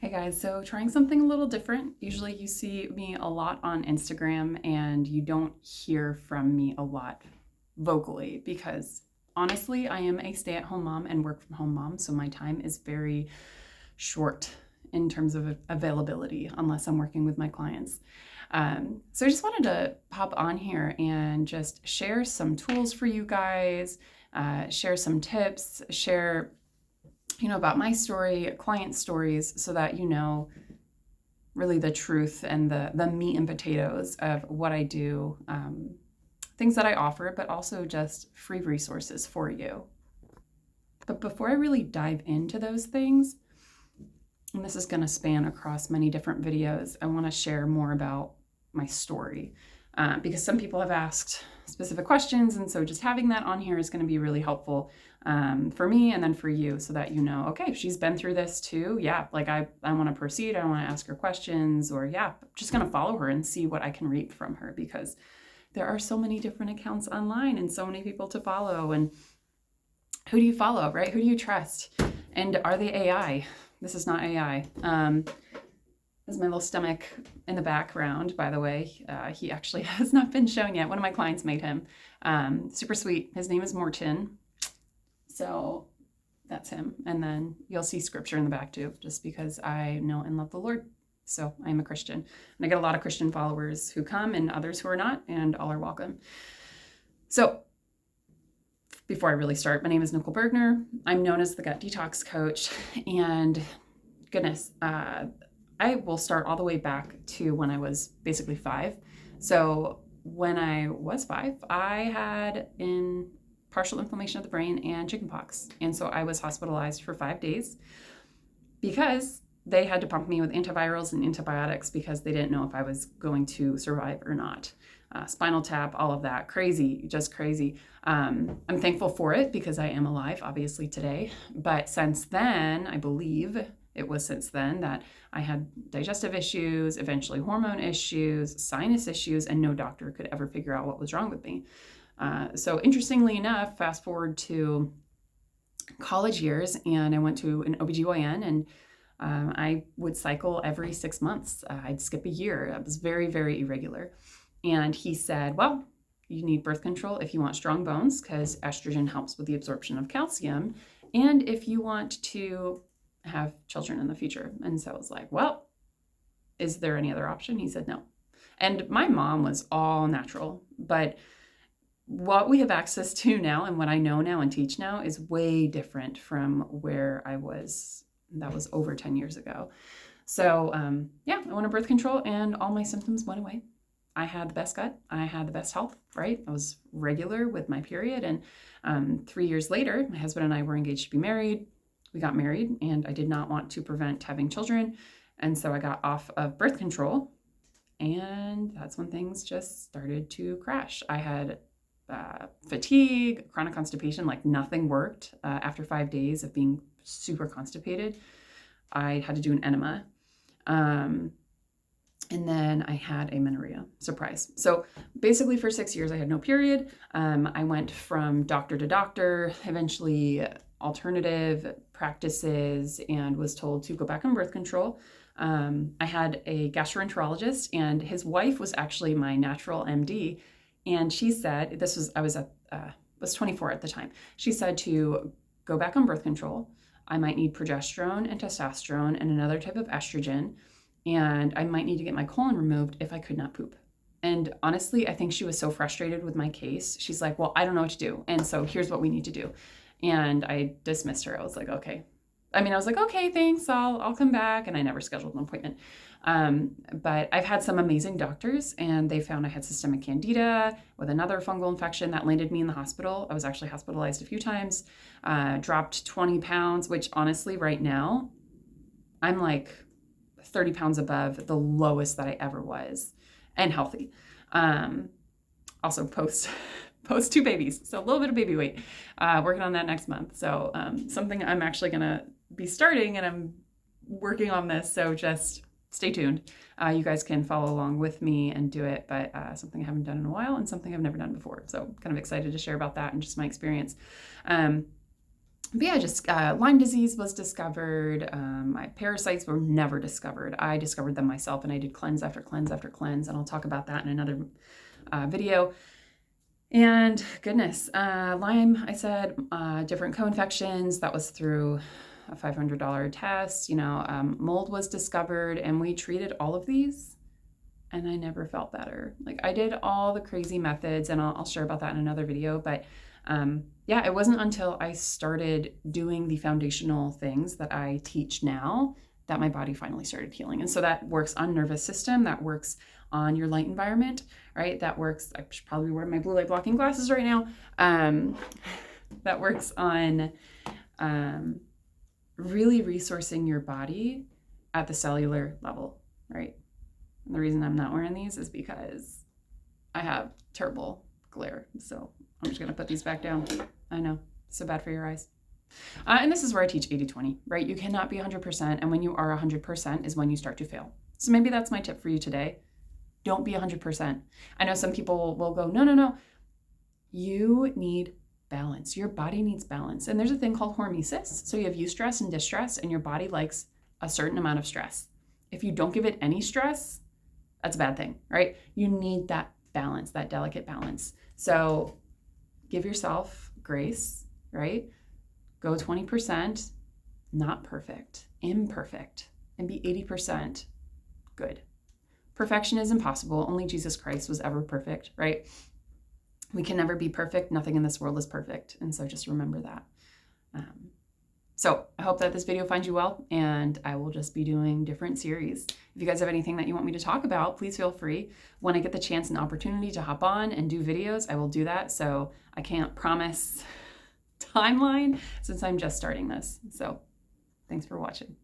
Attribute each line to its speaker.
Speaker 1: Hey guys, so trying something a little different. Usually you see me a lot on Instagram and you don't hear from me a lot vocally because honestly, I am a stay-at-home mom and work from home mom, so my time is very short in terms of availability unless I'm working with my clients. So I just wanted to pop on here and just share some tools for you guys, share some tips, share about my story, client stories, so that you know really the truth and the meat and potatoes of what I do, things that I offer, but also just free resources for you. But before I really dive into those things, and this is going to span across many different videos, I want to share more about my story because some people have asked specific questions. And so just having that on here is going to be really helpful for me and then for you so that you know, okay, she's been through this too. Yeah, like I want to proceed. I want to ask her questions or I'm just going to follow her and see what I can reap from her because there are so many different accounts online and so many people to follow. And who do you follow, right? Who do you trust? And are they AI? This is not AI. This is my little stomach in the background, by the way. He actually has not been shown yet. One of my clients made him. Super sweet. His name is Morton. So that's him. And then you'll see scripture in the back too, just because I know and love the Lord. So I'm a Christian. And I get a lot of Christian followers who come and others who are not, and all are welcome. So before I really start, my name is Nicole Bergner. I'm known as the Gut Detox Coach. And goodness, I will start all the way back to when I was basically 5. So when I was 5, I had partial inflammation of the brain and chickenpox. And so I was hospitalized for 5 days because they had to pump me with antivirals and antibiotics because they didn't know if I was going to survive or not. Spinal tap, all of that, crazy, just crazy. I'm thankful for it because I am alive, obviously, today. But since then, I believe it was since then that I had digestive issues, eventually hormone issues, sinus issues, and no doctor could ever figure out what was wrong with me. So interestingly enough, fast forward to college years, and I went to an OBGYN, and I would cycle every 6 months. I'd skip a year. It was very, very irregular. And he said, well, you need birth control if you want strong bones because estrogen helps with the absorption of calcium. And if you want to have children in the future. And so I was like, well, is there any other option? He said no. And my mom was all natural, but what we have access to now and what I know now and teach now is way different from where I was. That was over 10 years ago. So I wanted birth control and all my symptoms went away. I had the best gut. I had the best health, right? I was regular with my period. And 3 years later, my husband and I were engaged to be married. We got married and I did not want to prevent having children. And so I got off of birth control and that's when things just started to crash. I had fatigue, chronic constipation, like nothing worked. After 5 days of being super constipated, I had to do an enema. And then I had amenorrhea, surprise. So basically for 6 years, I had no period. I went from doctor to doctor, eventually alternative practices, and was told to go back on birth control. I had a gastroenterologist, and his wife was actually my natural MD. And she said, I was 24 at the time. She said to go back on birth control. I might need progesterone and testosterone and another type of estrogen. And I might need to get my colon removed if I could not poop. And honestly, I think she was so frustrated with my case. She's like, well, I don't know what to do. And so here's what we need to do. And I dismissed her. I was like, okay. I was like, okay, thanks. I'll come back. And I never scheduled an appointment. But I've had some amazing doctors and they found I had systemic candida with another fungal infection that landed me in the hospital. I was actually hospitalized a few times, dropped 20 pounds, which honestly right now I'm like 30 pounds above the lowest that I ever was and healthy. Also post 2 babies. So a little bit of baby weight, working on that next month. So something I'm actually going to be starting and I'm working on this. So just stay tuned. You guys can follow along with me and do it, but something I haven't done in a while and something I've never done before. So kind of excited to share about that and just my experience. But yeah, just Lyme disease was discovered. My parasites were never discovered. I discovered them myself, and I did cleanse after cleanse after cleanse, and I'll talk about that in another video. And goodness, Lyme, I said, different co-infections. That was through a $500 test. Mold was discovered, and we treated all of these, and I never felt better. Like, I did all the crazy methods, and I'll share about that in another video. But yeah, it wasn't until I started doing the foundational things that I teach now that my body finally started healing. And so that works on nervous system, that works on your light environment, right? That works, I should probably wear my blue light blocking glasses right now. That works on really resourcing your body at the cellular level, right? And the reason I'm not wearing these is because I have terrible glare. So I'm just going to put these back down. I know, so bad for your eyes. And this is where I teach 80-20, right? You cannot be 100%. And when you are 100% is when you start to fail. So maybe that's my tip for you today. Don't be 100%. I know some people will go, no. You need balance. Your body needs balance. And there's a thing called hormesis. So you have eustress and distress, and your body likes a certain amount of stress. If you don't give it any stress, that's a bad thing, right? You need that balance, that delicate balance. So give yourself grace, right? Go 20%, not perfect, imperfect, and be 80% good. Perfection is impossible. Only Jesus Christ was ever perfect, right? We can never be perfect. Nothing in this world is perfect. And so just remember that. So I hope that this video finds you well, and I will just be doing different series. If you guys have anything that you want me to talk about, please feel free. When I get the chance and opportunity to hop on and do videos, I will do that. So I can't promise timeline since I'm just starting this. So thanks for watching.